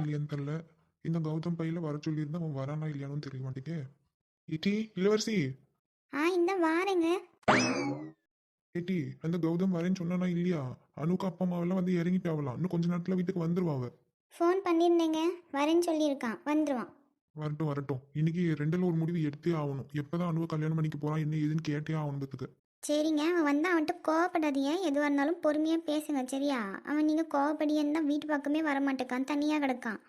இல்லையான்னு தெரில. இந்த கௌதம் பையில வர சொல்லியிருந்தா அவன் வரானா இல்லையானு தெரிய மாட்டேங்க. ஏட்டி இளவரசி, இந்த வாரேங்க. ஏட்டி அந்த கௌதம் வரேன்னு சொன்னானா இல்லையா? அனுக்கு அப்பா அம்மாவெல்லாம் வந்து இறங்கிட்டாவலாம். இன்னும் கொஞ்ச நேரத்துல வீட்டுக்கு வந்துருவாவ. ஃபோன் பண்ணியிருந்தேங்க, வரேன்னு சொல்லியிருக்கான், வந்துடுவான். வரட்டும் வரட்டும். இன்னைக்கு ரெண்டுல ஒரு முடிவு எடுத்தே ஆகணும். எப்பதான் அனுவை கல்யாணம் பண்ணிக்க போறான் என்ன ஏதுன்னு கேட்டே ஆகணும் பத்துக்கு. சரிங்க, அவன் வந்து அவன்கிட்ட கோவப்படாதீங்க, எதுவாக இருந்தாலும் பொறுமையாக பேசுங்க சரியா? அவன் நீங்கள் கோவப்படியன்னு தான் வீட்டு பக்கமே வரமாட்டேக்கான், தனியாக கிடக்கான்.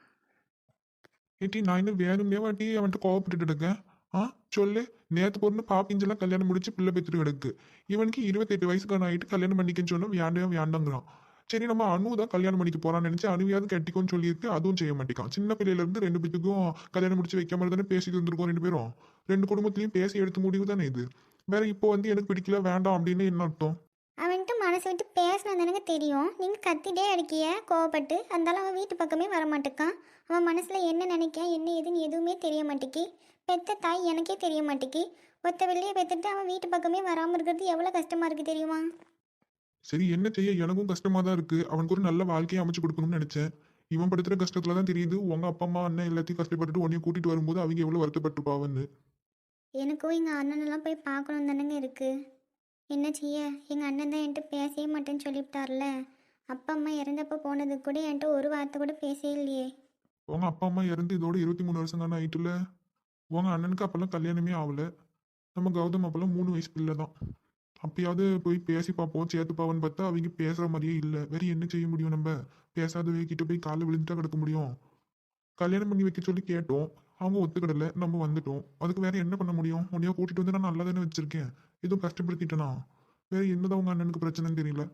ஏட்டி நான் இன்னும் வேணும்னே வாட்டி அவன்கிட்ட கோவப்பட்டுட்டு இருக்கேன். ஆ சொல்லு. நேத்து பொண்ணு பாப்பிஞ்செல்லாம் கல்யாணம் முடிச்சு பிள்ளை பெற்றுட்டு கிடக்கு. இவனுக்கு 28 வயசுக்கான ஆயிட்டு கல்யாணம் பண்ணிக்கன்னு சொன்னா வேண்டாங்கிறான். சரி நம்ம அனு தான் கல்யாணம் பண்ணிக்க போறான்னு நினைச்சு அனுவியாவது கட்டிக்கோன்னு சொல்லியிருக்கு, அதுவும் செய்ய மாட்டேக்கான். சின்ன பிள்ளையில இருந்து ரெண்டு பேத்துக்கும் கல்யாணம் முடிச்சு வைக்காம தானே பேசிட்டு இருந்திருக்கோம் ரெண்டு பேரும். ரெண்டு குடும்பத்திலையும் பேசி எடுத்த முடிவு தானே இது. வேற இப்போ வந்து எனக்கு பிடிக்கல வேண்டாம் அப்படின்னு என்ன அர்த்தம்? அவன்கிட்ட மனசு விட்டு பேசினா தானங்க தெரியும். நீங்கள் கத்திட்டே அடிக்கிய கோவப்பட்டு, அந்தாலும் அவன் வீட்டு பக்கமே வரமாட்டேக்கான். அவன் மனசில் என்ன நினைக்க என்ன ஏதுன்னு எதுவுமே தெரிய மாட்டேக்கி. பெத்த தாய் எனக்கே தெரிய மாட்டேக்கி. ஒத்த வெளியே பெற்றுட்டு அவன் வீட்டு பக்கமே வராமல் இருக்கிறது எவ்வளோ கஷ்டமாக இருக்குது தெரியுமா? சரி என்ன செய்ய, எனக்கும் கஷ்டமா தான் இருக்கு. அவனுக்கு ஒரு நல்ல வாழ்க்கையை அமைச்சு கொடுக்கணும்னு நினைச்சேன். இவன் படுத்துற கஷ்டத்துல தான் தெரியுது உங்க அப்பா அம்மா அண்ணன் எல்லாத்தையும் கஷ்டப்பட்டுட்டு உன்னைய கூட்டிட்டு வரும்போது அவங்க எவ்வளவு வருத்தப்பட்டிருப்பாவன்னு. எனக்கும் எங்கள் அண்ணனெல்லாம் போய் பார்க்கணும் தானேங்க இருக்குது. என்ன செய்ய, எங்கள் அண்ணன் தான் என்கிட்ட பேசவே மாட்டேன்னு சொல்லிவிட்டார்ல. அப்பா அம்மா இறந்தப்போ போனதுக்கு கூட என்கிட்ட ஒரு வார்த்தை கூட பேசவே இல்லையே. உங்க அப்பா அம்மா இறந்து இதோட 23 வருஷம் தானே ஆயிட்டுல. உங்க அண்ணனுக்கு அப்பெல்லாம் கல்யாணமே ஆகல. நம்ம கௌதம் அப்பெல்லாம் 3 வயசு பிள்ளை தான். அப்பயாவது போய் பேசி பார்ப்போம் சேர்த்துப்பாவன்னு பார்த்தா அவங்க பேசுற மாதிரியே இல்லை. வேற என்ன செய்ய முடியும் நம்ம? பேசாதவங்க கிட்ட போய் காலை விழுந்துட்டா கிடக்க முடியும். கல்யாணம் பண்ணி வைக்க சொல்லி கேட்டோம். அவங்க ஒத்துக்கிடல, நம்ம வந்துட்டோம். அதுக்கு வேற என்ன பண்ண முடியும்? உன்னைய கூட்டிட்டு வந்து நான் நல்லா தானே வச்சிருக்கேன். எதுவும் கஷ்டப்படுத்திட்டேனா? வேற என்னதான் உங்க அண்ணனுக்கு பிரச்சனைன்னு தெரியல.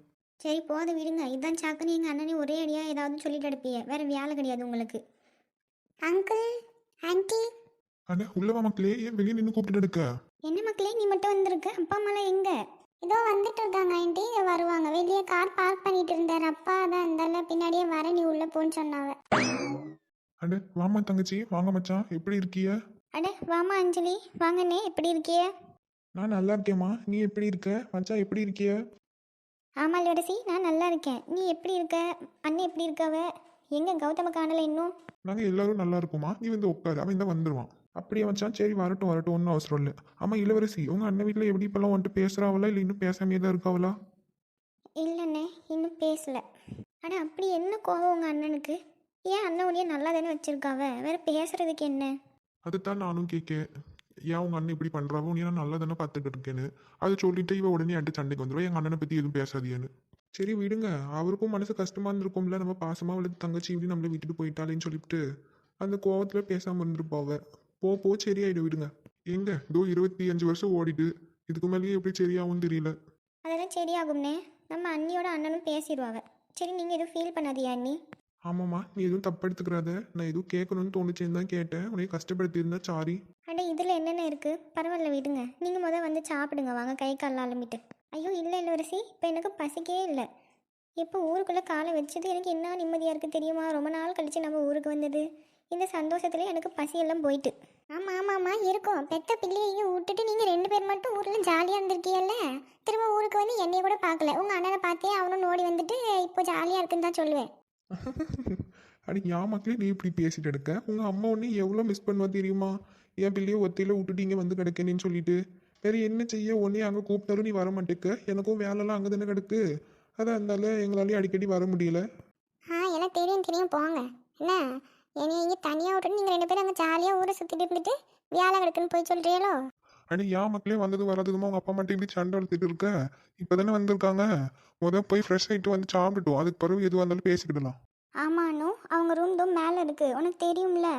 சரி போது விடுங்க, இதான் சாக்குன்னு எங்கள் அண்ணனே ஒரே அடியாக ஏதாவது சொல்லிட்டு அனுப்பிய, வேற வேலை கிடையாது உங்களுக்கு. Uncle, anti. அட உள்ளவா மக்களே, ஏன் வெளியே நின்று கூப்பிட்டு எடுக்க? என்ன மக்களே, நீ மட்டும் வந்திருக்க, அப்பா அம்மாலாம் எங்க? இதோ வந்துட்டு இருக்காங்க ஆண்டி, இதோ வருவாங்க. வெளியே கார் பார்க் பண்ணிட்டு இருந்தார் அப்பா, தான் இருந்தால பின்னாடியே வர, நீ உள்ள போன்னு சொன்னாங்க. அட வாமா தங்கச்சி, வாங்க மச்சான், எப்படி இருக்கிய? அட வாமா அஞ்சலி, வாங்கண்ணே, எப்படி இருக்கிய? நான் நல்லா இருக்கேம்மா, நீ எப்படி இருக்க? மச்சான் எப்படி இருக்கிய? ஆமா இளவரசி, நான் நல்லா இருக்கேன். நீ எப்படி இருக்க? அண்ணன் எப்படி இருக்கவ? எங்க கௌதம காணல இன்னும்? நாங்க எல்லாரும் நல்லா இருக்கோமா, நீ வந்து உட்காரு, அவன் தான் வந்துருவான். அப்படியே மச்சான், சரி வரட்டும் வரட்டும், ஒன்றும் அவசரம் இல்லை. ஆமா இளவரசி, உங்க அண்ணன் வீட்டில் எப்படி இப்பெல்லாம் வந்துட்டு பேசுறாவளா இல்லை இன்னும் பேசாமே தான் இருக்காவளா? இல்லைண்ணே, இன்னும் பேசல. அட அப்படி என்ன கோவம் உங்க அண்ணனுக்கு? ஏன் அண்ணன் உனிய நல்லா தானே வச்சிருக்காவ, வேற பேசுறதுக்கு என்ன? அதுதான் நானும் கேட்க. ஏன் உங்க அண்ணன் இப்படி பண்றாவோ, நீ நான் நல்லா தானே பார்த்துட்டு இருக்கேன்னு. அதை சொல்லிட்டு இவ உடனே என்கிட்ட சண்டைக்கு வந்துடுவா, எங்க அண்ணனை பத்தி எதுவும் பேசாதியேன்னு. சரி விடுங்க, அவருக்கும் மனசு கஷ்டமா இருந்திருக்கும்ல, நம்ம பாசமா வளர்த்து தங்கச்சி இப்படி நம்மளை விட்டுட்டு போயிட்டாலேன்னு சொல்லிட்டு அந்த கோவத்துல பேசாம இருந்திருப்பாவ. போ சரியாயிடும் விடுங்க. எங்க இதோ 25 வருஷம் ஓடிட்டு, இதுக்கு மேலேயே எப்படி சரியாகும் தெரியல. அதெல்லாம் சரியாகும்னே, நம்ம அண்ணியோட அண்ணனும் பேசிடுவாங்க. சரி நீங்க எதுவும் ஃபீல் பண்ணாதியா அண்ணி? ஆமாம்மா, நீ எதுவும் தப்பு எடுத்துக்கிறாத. நான் எதுவும் கேட்கணும்னு தோணுச்சேன்னு தான் கேட்டேன். உன்னை கஷ்டப்படுத்தி இருந்தா சாரி. அட இதில் என்னென்ன இருக்குது, பரவாயில்ல விடுங்க. நீங்கள் வந்து சாப்பிடுங்க வாங்க, கை கால் அலம்பிட்டு. ஐயோ இல்லை இளவரசி, இப்போ எனக்கு பசிக்கவே இல்லை. இப்போ ஊருக்குள்ளே காலை வச்சது எனக்கு என்ன நிம்மதியாக இருக்குது தெரியுமா? ரொம்ப நாள் கழித்து நம்ம ஊருக்கு வந்தது. இந்த சந்தோஷத்துல எனக்கு பசியெல்லாம் போயிட்டு. ஆமாம் ஆமாம்மா இருக்கும். பெத்த பிள்ளையையும் விட்டுட்டு நீங்கள் 2 பேர் மட்டும் ஊரில் ஜாலியாக இருந்திருக்கீல்ல. திரும்ப ஊருக்கு வந்து என்னைய கூட பார்க்கல. உங்கள் அண்ணனை பார்த்தே அவனும் ஓடி வந்துட்டு இப்போ ஜாலியாக இருக்குன்னு தான் சொல்லுவேன். அன்னைக்கு என் மக்களே நீ இப்படி பேசிட்டு எடுக்க, உங்க அம்மா உன்னை எவ்வளோ மிஸ் பண்ணுவா தெரியுமா? என் பிள்ளைய ஒத்தையில விட்டுட்டு இங்கே வந்து கிடக்கேன்னு சொல்லிட்டு. வேற என்ன செய்ய, உன்னையே அங்கே கூப்பிட்டாலும் நீ வர மாட்டேக்க. எனக்கும் வேலைலாம் அங்கே தானே கிடக்கு. அதான் இருந்தால எங்களாலேயும் அடிக்கடி வர முடியல. எனக்கு தெரியும் போங்க. என்ன என்னை இங்கே தனியாக விட்டுட்டு நீங்கள் 2 பேரும் அங்கே ஜாலியாக ஊரை சுற்றிட்டு இருந்துட்டு வேலை கிடக்குன்னு போய் சொல்கிறீங்களோ? அடி என் மக்களே வந்தது வராதுமா உங்க அப்பா மட்டும் இப்படி சண்டை வளர்த்துட்டு இருக்க. இப்போதானே வந்திருக்காங்க. போய் ஃப்ரெஷ் ஆகிட்டு வந்து சாப்பிட்டுட்டோம். அதுக்கு பிறகு எதுவாக இருந்தாலும் பேசிக்கிடலாம். ஆமாண்ணோ, அவங்க ரூம் தான் மேலே இருக்குது, உனக்கு தெரியும்ல.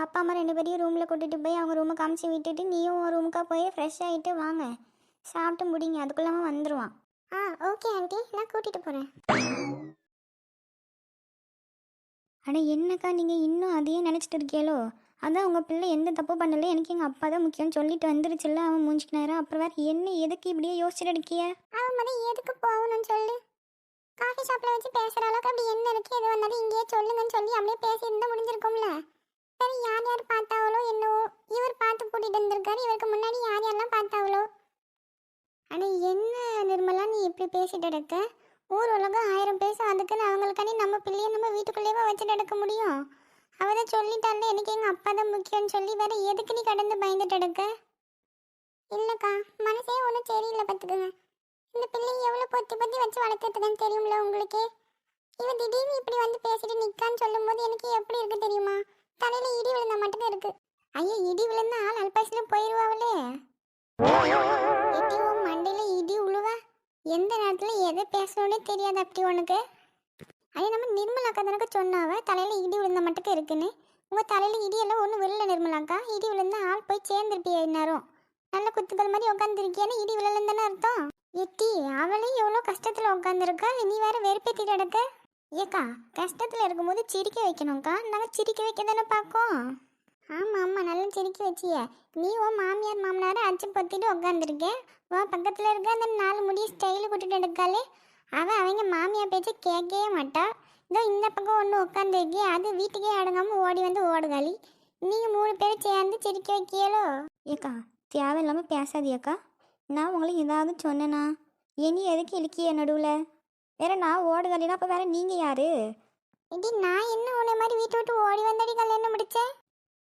அப்பா அம்மா 2 பேரையும் ரூமில் கூட்டிகிட்டு போய் அவங்க ரூமை காமிச்சு விட்டுட்டு நீயும் ரூமுக்காக போய் ஃப்ரெஷ் ஆகிட்டு வாங்க, சாப்பிட்டு முடிங்க, அதுக்குள்ளாமல் வந்துடுவான். ஓகே ஆண்டி, நான் கூட்டிகிட்டு போகிறேன். ஆனால் என்னக்கா நீங்கள் இன்னும் அதையே நினச்சிட்டு இருக்கீங்களோ? அதான் உங்கள் பிள்ளை எந்த தப்பு பண்ணல, எனக்கு எங்கள் அப்பா தான் முக்கியம்னு சொல்லிட்டு வந்துருச்சுல்ல, அவன் மூஞ்சிக்கு நேரம். அப்புறம் வேறு என்ன எதுக்கு இப்படியே யோசிச்சுட்டு இருக்கிய? அவன் மட்டும் எதுக்கு போகணும்னு சொல்லு. காஃபி ஷாப்பில் வச்சு பேசுகிற அளவுக்கு அப்படி என்ன இருக்குது, எது வந்தாலும் இங்கேயே சொல்லுங்கன்னு சொல்லி அப்படியே பேசியிருந்தா முடிஞ்சிருக்கும்ல. சரி யார் யார் பார்த்தாவளோ என்னவோ, இவர் பார்த்து கூட்டிகிட்டு வந்திருக்காரு, இவருக்கு முன்னாடி யார் யாரெல்லாம் பார்த்தாவளோ. ஆனால் என்ன நிர்மலா நீ இப்படி பேசிட்டு இருக்க? ஊர் உலகம் 1000 பேசும், அதுக்குன்னு அவங்களுக்காண்டி நம்ம பிள்ளைய நம்ம வீட்டுக்குள்ளேயே வச்சுட்டு எடுக்க முடியும்? அவ தான் சொல்லிட்டால எனக்கு எங்கள் அப்பா தான் முக்கியம்னு சொல்லி வேற எதுக்கு நீ கடந்து பயந்துட்டு எடுக்க? இல்லைக்கா, மனசே ஒன்றும் சரியில்லை பார்த்துக்குங்க. இந்த பிள்ளைங்க எவ்வளோ பொத்தி பொத்தி வச்சு வளர்த்துறதுன்னு தெரியும்ல உங்களுக்கு. இவன் திடீர்னு இப்படி வந்து பேசிட்டு நிற்கான்னு சொல்லும்போது எனக்கு எப்படி இருக்கு தெரியுமா? தலையில இடி விழுந்தா மட்டும் இருக்கு. ஐயா, இடி விழுந்தா ஆள் அல்பாசில போயிடுவாங்களே. எப்படி உன் மண்டையில இடி உழுவ? எந்த நேரத்தில் எதை பேசணும்னே தெரியாது அப்படி உனக்கு. ஐயா, நம்ம நிர்மலாக்கா தானக்கா சொன்னாவ தலையில இடி விழுந்தா மட்டும் இருக்குன்னு. உங்கள் தலையில இடியெல்லாம் ஒன்றும் விழல நிர்மலாக்கா. இடி விழுந்தா ஆள் போய் சேர்ந்துருப்பியா இந்நேரம். நல்ல குத்துக்கள் மாதிரி உட்காந்துருக்கியான்னு இடி விழலன்னு தானே அர்த்தம். எட்டி, அவளே எவ்வளோ கஷ்டத்தில் உட்காந்துருக்கா, நீ வேற வெறுப்பேற்றிட்டு கிடக்க. ஏக்கா, கஷ்டத்தில் இருக்கும்போது சிரிக்க வைக்கணும்க்கா. நாங்கள் சிரிக்க வைக்க தானே பார்க்கோம். ஆமாம் ஆமாம், நல்லா சிரிக்க வச்சிய. நீ உன் மாமியார் மாமனாரை அச்சு பொத்திட்டு உட்காந்துருக்கேன். உன் பக்கத்தில் இருக்க அந்த 4 முடிய ஸ்டைலு கூட்டிட்டு எடுக்காளே, அவங்க மாமியார் பேச்சு கேட்கவே மாட்டா. இதோ இந்த பக்கம் ஒன்று உட்காந்துருக்கே, அது வீட்டுக்கே அடங்காமல் ஓடி வந்து ஓடுகாளி. நீங்கள் 3 பேரும் சேர்ந்து சிரிக்க வைக்கியலோ. ஏக்கா, தேவையில்லாமல் பேசாதியக்கா. நான் உங்களுக்கு ஏதாவது சொன்னேனா? இனி எதுக்கு இழுக்கிய நடுவில்? வேற நான் ஓடுகாலினா அப்போ வேற நீங்கள் யாரு? இடி, நான் என்ன உன்னை மாதிரி வீட்டை விட்டு ஓடி வந்தடி கல்யாணம் முடிச்சேன்?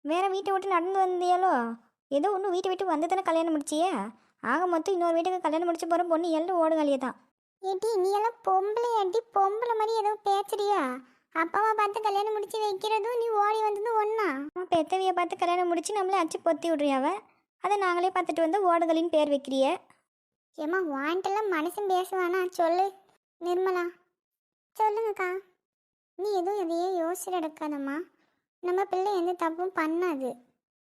வேற வீட்டை விட்டு நடந்து வந்தியாலோ? ஏதோ ஒன்று வீட்டை விட்டு வந்து தானே கல்யாணம் முடிச்சியே. ஆக மொத்தம் இன்னொரு வீட்டுக்கு கல்யாணம் முடிச்சு போகிற பொண்ணு எல்லாம் ஓடுகாலியே தான். ஏடி, நீ எல்லாம் பொம்பளை அடி, பொம்பளை மாதிரி ஏதோ பேசுறியா? அப்பாவை பார்த்து கல்யாணம் முடிச்சு வைக்கிறதும் நீ ஓடி வந்ததும் ஒன்றா? பெத்தவியை பார்த்து கல்யாணம் முடிச்சு நம்மளே அச்சு பொத்தி விட்றியாவ. அதை நாங்களே பார்த்துட்டு வந்து ஓடுகளின்னு பேர் வைக்கிறிய. ஏம்மா, வாண்டெல்லாம் மனுஷன் பேசுவானா? சொல்லு நிர்மலா. சொல்லுங்கக்கா. நீ எதுவும் எதையோ யோசிச்சு எடுக்காதம்மா. நம்ம பிள்ளை எந்த தப்பும் பண்ணாது.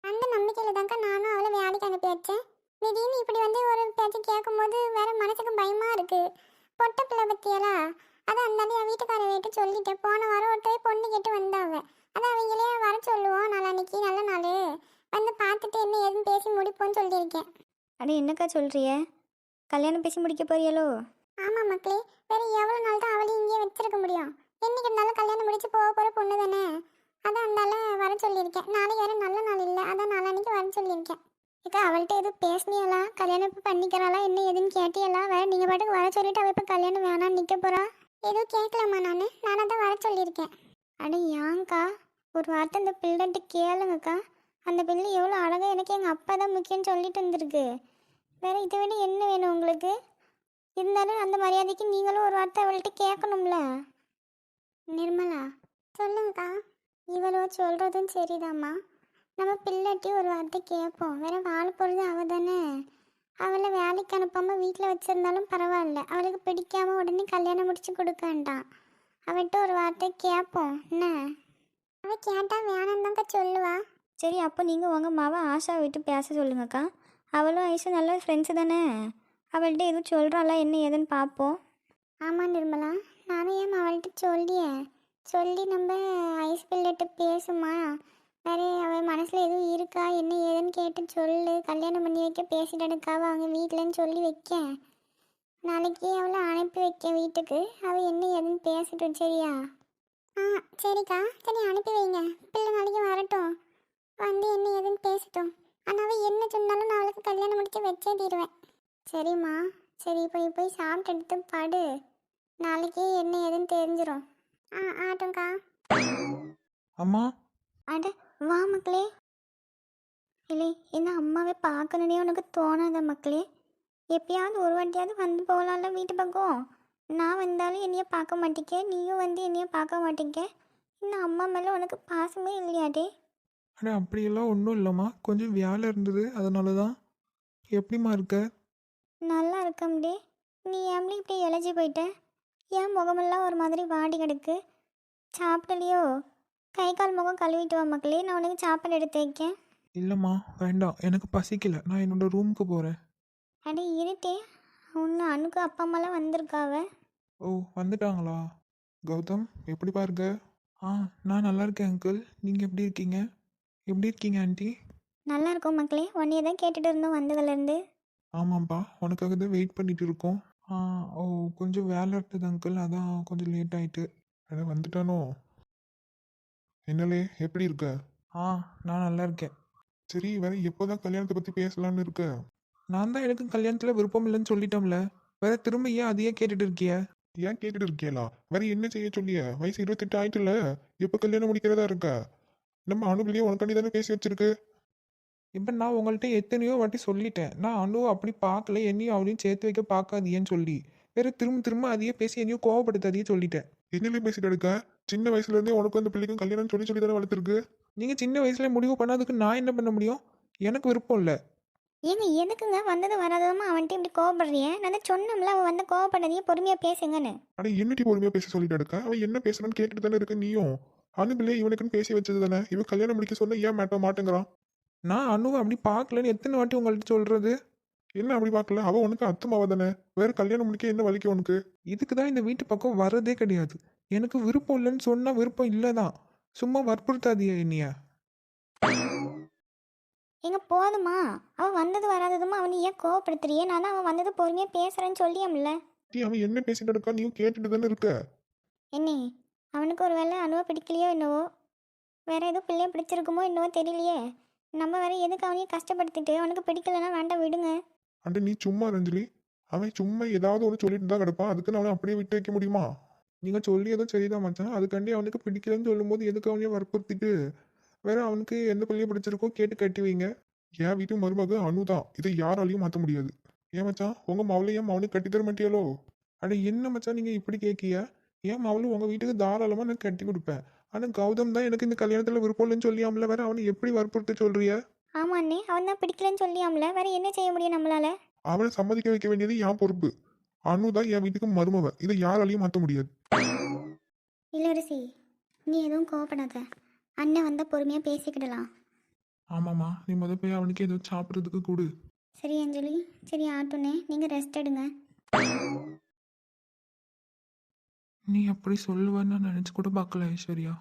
அந்த நம்பிக்கையில் தான்க்கா நானும் அவளை வேலைக்கு அனுப்பி வச்சேன். திடீர்னு இப்படி வந்து ஒரு பேச்சு கேட்கும்போது வேற மனசுக்கு பயமாக இருக்கு. பொட்டை பிள்ளை பற்றியலா? அதை அந்தாண்டி என் வீட்டுக்கார வீட்டு சொல்லிட்டேன். போன வாரம் ஒருத்தர் பொண்ணு கேட்டு வந்தாவ. அதை அவங்களே வர சொல்லுவோம், நாளைக்கு நல்ல நாள் வந்து பார்த்துட்டு என்ன ஏதுன்னு பேசி முடிப்போன்னு சொல்லியிருக்கேன். அட, என்னக்கா சொல்கிறிய? கல்யாணம் பேசி முடிக்க போறியலோ? ஆமாம் மக்களே, வேறு எவ்வளோ நாள் தான் அவளையும் இங்கேயே வச்சிருக்க முடியும்? என்னைக்கு இருந்தாலும் கல்யாணம் முடிச்சு போக போகிற பொண்ணு தானே. அதான் அந்தால வர சொல்லியிருக்கேன். நாளைக்கு வேறு நல்ல நாள் இல்லை, அதான் நாளைக்கு வர சொல்லியிருக்கேன். ஏக்கா, அவள்கிட்ட எதுவும் பேசினியலா? கல்யாணம் இப்போ பண்ணிக்கிறாளா என்ன ஏதுன்னு கேட்டியலா? வேறு நீங்கள் பாட்டுக்கு வர சொல்லிட்டு அவள் இப்போ கல்யாணம் வேணான்னு நிற்க போகிறா. எதுவும் கேட்கலாமா? நானாக தான் வர சொல்லியிருக்கேன். அட ஏங்க்கா, ஒரு வார்த்தை இந்த பிள்ளைட்டு கேளுங்கக்கா. அந்த பிள்ளை எவ்வளோ அழகாக எனக்கு எங்கள் அப்பா தான் முக்கியம்னு சொல்லிட்டு வந்திருக்கு. வேறு இதை விட என்ன வேணும் உங்களுக்கு? இருந்தாலும் அந்த மரியாதைக்கு நீங்களும் ஒரு வார்த்தை அவள்கிட்ட கேட்கணும்ல. நிர்மலா, சொல்லுங்கக்கா. இவ்வளோ சொல்கிறதும் சரிதாம்மா. நம்ம பிள்ளைட்டி ஒரு வார்த்தை கேட்போம். வேற வாழ் பொழுது அவள் தானே. அவளை வேலைக்கு அனுப்பாமல் வீட்டில் வச்சுருந்தாலும் பரவாயில்ல. அவளுக்கு பிடிக்காம உடனே கல்யாணம் முடிச்சு கொடுக்க வேண்டாம். அவள்கிட்ட ஒரு வார்த்தை கேட்போம் என்ன? அவள் கேட்டால் வேணாம் தான்க்கா சொல்லுவா. சரி, அப்போ நீங்கள் உங்கள் மாவை ஆஷா விட்டு பேச சொல்லுங்கக்கா. அவளும் ஐஸும் நல்ல ஃப்ரெண்ட்ஸு தானே. அவள்கிட்ட எதுவும் சொல்கிறாளா என்ன ஏதுன்னு பார்ப்போம். ஆமாம் நிர்மலா, நானும் ஏன் அவள்கிட்ட சொல்லி நம்ம ஐஸ் பிள்ளைகிட்ட பேசுமா. வேறு அவள் மனசில் எதுவும் இருக்கா என்ன ஏதுன்னு கேட்டு சொல்லு. கல்யாணம் பண்ணி வைக்க பேசிட்டடுக்காவ அவங்க வீட்டிலன்னு சொல்லி வைக்க. நாளைக்கு அவளை அனுப்பி வைக்க வீட்டுக்கு. அவள் என்ன ஏதுன்னு பேசிட்டோம் சரியா? ஆ சரிக்கா, சரி அனுப்பி வைங்க. பிள்ளை நாளைக்கு வரட்டும், வந்து என்ன ஏதுன்னு பேசிட்டோம். ஆனால் அவள் என்ன சொன்னாலும் நான் அவளுக்கு கல்யாணம் முடிச்சு வச்சே தீருவேன். சரிம்மா, சரி இப்போ நீ போய் சாப்பிட்டு எடுத்து படு. நாளைக்கு என்ன ஏதுன்னு தெரிஞ்சிடும். ஆட்டும்க்கா. அம்மா. அட வா மக்களே. இல்லை, என்ன அம்மாவை பார்க்கணுன்னே உனக்கு தோணாத மக்களே? எப்பயாவது ஒரு வாட்டியாவது வந்து போகலாம்ல வீட்டு பக்கம். நான் வந்தாலும் என்னைய பார்க்க மாட்டேங்க, நீயும் வந்து என்னைய பார்க்க மாட்டேங்க. இன்னும் அம்மா மேலே உனக்கு பாசமே இல்லையாடே? அட, அப்படியெல்லாம் ஒன்றும் இல்லைம்மா, கொஞ்சம் வேலை இருந்தது அதனால தான். எப்படிம்மா இருக்க? நல்லா இருக்கம்டே. நீ ஏம்ல இப்படி இழைச்சி போயிட்ட? ஏன் முகமெல்லாம் ஒரு மாதிரி வாடி கிடக்கு? சாப்பிடலையோ? கை கால் முகம் கழுவிட்டு வா மக்களே, நான் உனக்கு சாப்பாடு எடுத்து வைக்கேன். இல்லைம்மா, வேண்டாம், எனக்கு பசிக்கல, நான் என்னோட ரூமுக்கு போகிறேன். அடே இருட்டே, ஒன்று அணுக்கு அப்பா அம்மாலாம் வந்திருக்காவ. ஓ, வந்துட்டாங்களா? கௌதம், எப்படி பாருங்க? நான் நல்லா இருக்கேன் அங்கிள். நீங்கள் எப்படி இருக்கீங்க? எப்படி இருக்கீங்க ஆண்டி? நல்லா இருக்கும் மக்களே, உன்னையே தான் கேட்டுட்டு இருந்தோம் வந்ததுலேருந்து. ஆமாம்ப்பா, உனக்காக தான் வெயிட் பண்ணிட்டு இருக்கோம். ஓ, கொஞ்சம் வேலை இருந்தது அங்கிள், அதான் கொஞ்சம் லேட் ஆயிட்டு. அட, வந்துட்டானோ? என்னலே, எப்படி இருக்க? நான் நல்லா இருக்கேன். சரி, வேற எப்போதான் கல்யாணத்தை பற்றி பேசலான்னு இருக்க? நான் தான் எனக்கு கல்யாணத்தில் விருப்பம் இல்லைன்னு சொல்லிட்டோம்ல. வேற திரும்ப ஏன் அதையே கேட்டுட்டு இருக்கிய? ஏன் கேட்டுட்டு இருக்கியலா? வேற என்ன செய்ய சொல்லிய? வயசு 28 ஆயிட்டுல, எப்போ கல்யாணம் முடிக்கிறதா இருக்க? நம்ம அனுபிள்ளையே உனக்காண்டி தானே பேசி வச்சிருக்கு. இப்போ நான் உங்கள்கிட்ட எத்தனையோ வாட்டி சொல்லிட்டேன், நான் அனுவை அப்படி பார்க்கல, என்னையும் அவளையும் சேர்த்து வைக்க பார்க்காதீன்னு சொல்லி. வேற திரும்ப திரும்ப அதையே பேசி என்னையும் கோவப்படுத்தாதையே சொல்லிட்டேன். என்னையும் பேசிட்டு எடுக்க. சின்ன வயசுல இருந்தே உனக்கு அந்த பிள்ளைக்கும் கல்யாணம் சொல்லி சொல்லி தானே வளர்த்துருக்கு. நீங்கள் சின்ன வயசுல முடிவு பண்ணாதுக்கு நான் என்ன பண்ண முடியும்? எனக்கு விருப்பம் இல்லை. ஏங்க எதுக்குங்க வந்தது வராததுமா அவன்கிட்ட இப்படி கோவப்படுறிய? நான் தான் சொன்னோம்ல அவன் வந்து கோவப்படாதீங்க பொறுமையாக பேசுங்கன்னு. ஆனா என்னட்டி பொறுமையா பேச சொல்லிட்டு எடுக்க. அவன் என்ன பேசுறான்னு கேட்டுட்டு தானே இருக்க நீயும். அனுபிள்ளையே இவனுக்குன்னு பேசி வச்சது தானே. இவன் கல்யாணம் முடிக்க சொன்னா ஏன் மாட்டேங்கிறான். நான் அனுவை அப்படி பார்க்கலன்னு எத்தனை வாட்டி உங்கள்கிட்ட சொல்கிறது? என்ன அப்படி பார்க்கல? அவ உனக்கு அத்தமாவ தானே. வேற கல்யாணம் முடிக்க என்ன வலிக்கு உனக்கு? இதுக்கு தான் இந்த வீட்டு பக்கம் வர்றதே கிடையாது. எனக்கு விருப்பம் இல்லைன்னு சொன்னால் விருப்பம் இல்லை தான். சும்மா வற்புறுத்தாதியா என்னைய. எங்க போதுமா? அவன் வந்தது வராததுமா அவனை ஏன் கோவப்படுத்துறியே? நான் தான் அவன் வந்தது பொறுமையாக பேசுகிறேன்னு சொல்லியாம்ல. அவன் என்ன பேசிட்டு இருக்கா நீயும் கேட்டுட்டு தானே இருக்க. என்ன அவனுக்கு ஒரு வேளை அணுவை பிடிக்கலையோ என்னவோ, வேற எதுவும் பிள்ளைய பிடிச்சிருக்குமோ என்னவோ தெரியலையே. நம்ம வேற எதுக்கு அவனையும் கஷ்டப்படுத்திட்டு அவனுக்கு பிடிக்கலன்னா வேண்டாம் விடுங்க. அண்ட் நீ சும்மா ரஞ்சலி. அவன் சும்மா ஏதாவது ஒன்று சொல்லிட்டு தான் கிடப்பான். அதுக்குன்னு அவனை அப்படியே விட்டு வைக்க முடியுமா? நீங்கள் சொல்லி ஏதோ சரிதான் மச்சான். அதுக்காண்டி அவனுக்கு பிடிக்கலன்னு சொல்லும்போது எதுக்கு அவனையும் வற்புறுத்திட்டு வேற அவனுக்கு எந்த பிள்ளைய பிடிச்சிருக்கோ கேட்டு கட்டி வைங்க. என் வீட்டு மருமக அனுதான். இதை யாராலையும் மாற்ற முடியாது. ஏன் மச்சான் உங்க மவளையும் அவனுக்கு கட்டி தர மாட்டியாலோ? அட என்ன மச்சான் நீங்கள் இப்படி கேட்கியா? ஏன் அவளும் உங்கள் வீட்டுக்கு தாராளமாக நான் கட்டி கொடுப்பேன். ஆனால் கௌதம் தான் எனக்கு இந்த கல்யாணத்தில் விருப்பம் இல்லைன்னு சொல்லியாமல, வேற அவனை எப்படி வற்புறுத்த சொல்றியா? ஆமா அண்ணே, அவன் தான் பிடிக்கலன்னு சொல்லியாம்ல, வேற என்ன செய்ய முடியும் நம்மளால? அவனை சம்மதிக்க வைக்க வேண்டியது என் பொறுப்பு. அனு தான் என் வீட்டுக்கு மருமவ. இதை யாராலையும் மாற்ற முடியாது. இளவரசி, நீ எதுவும் கோவப்படாத. அண்ணன் வந்தால் பொறுமையாக பேசிக்கிடலாம். ஆமாம்மா, நீ போய் அவனுக்கு ஏதோ சாப்பிட்றதுக்கு கொடு. சரி அஞ்சலி, சரி ஆட்டுனே, நீங்கள் ரெஸ்ட் எடுங்க. நீ அப்படி சொல்லுவேன்னு நான் நினச்சி கூட பார்க்கல ஐஸ்வர்யா.